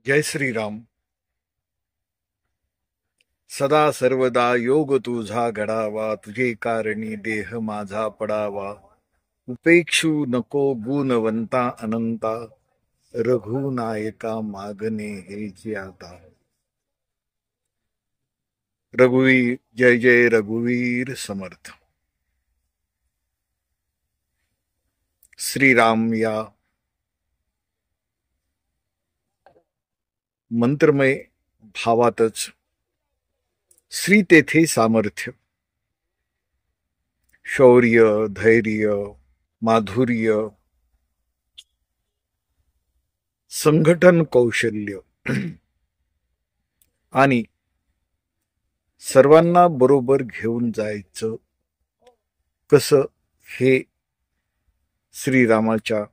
जय श्रीराम. सदा सर्वदा योग तुझा घडावा, तुझे कारणी देह माझा पडावा. उपेक्षू नको गुणवंता अनंता, रघुनायका मागणे हे जे आता. रघुवीर जय जय रघुवीर समर्थ. श्रीराम या मंत्रमय भावातच श्री तेथे सामर्थ्य, शौर्य, धैर्य, माधुर्य, संघटन कौशल्य आणि सर्वांना बरोबर घेऊन जायचं कसं हे श्रीरामाच्या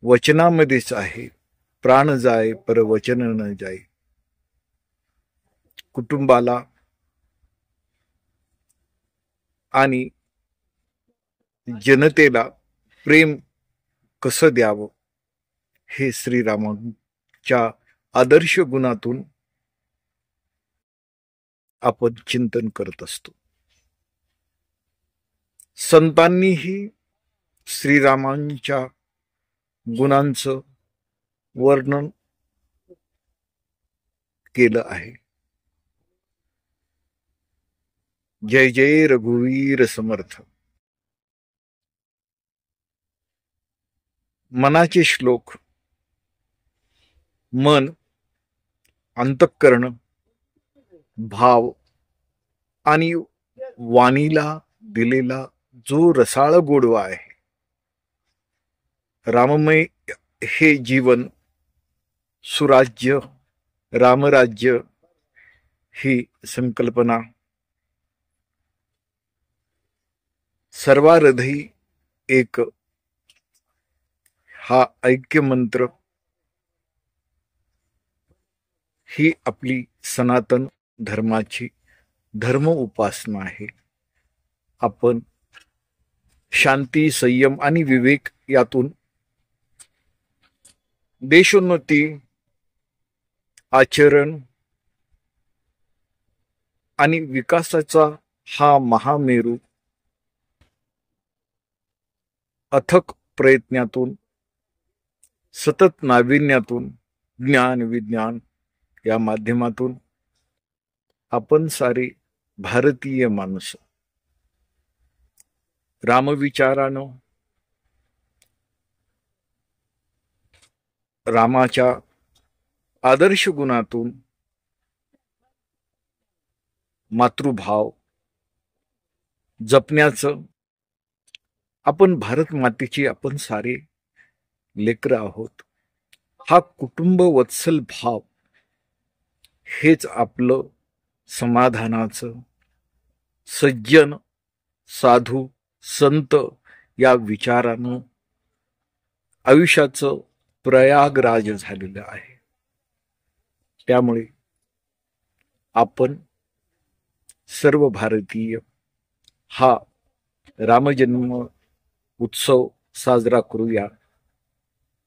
वचनामध्येच आहे. प्राण जाय पर वचन न जाय. कुटुंबाला आणि जनतेला प्रेम कसं द्यावं हे श्रीरामांच्या आदर्श गुणातून आपण चिंतन करत असतो. संतांनीही श्रीरामांच्या गुणांचं वर्णन केलं आहे. जय जय रघुवीर समर्थ. मनाचे श्लोक. मन, अंतःकरण, भाव आणि वाणीला दिलेला जो रसाळ गोडवा आहे. राममय हे जीवन, सुराज्य, रामराज्य ही संकल्पना सर्वारधी एक हा ऐक्य मंत्र ही आपली सनातन धर्माची धर्म उपासना आहे. आपण शांती, संयम आणि विवेक यातून देशोन्नती, आचरण आणि विकासाचा हा महामेरू अथक प्रयत्नातून, सतत नाविन्यातून, ज्ञान विज्ञान या माध्यमातून आपण सारे भारतीय माणूस रामविचारानं, रामाच्या आदर्श गुणातून, मातृभाव जपण्याचं, आपण भारत मातेची आपण सारे लेकर आहोत. हा कुटुंब वत्सल भाव हेच आपलं समाधानाचं, सज्जन, साधू, संत या विचारानं आयुष्याचं प्रयागराज झालेलं आहे. त्यामुळे आपण सर्व भारतीय हा रामजन्म उत्सव साजरा करूया.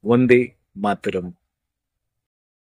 वंदे मातरम.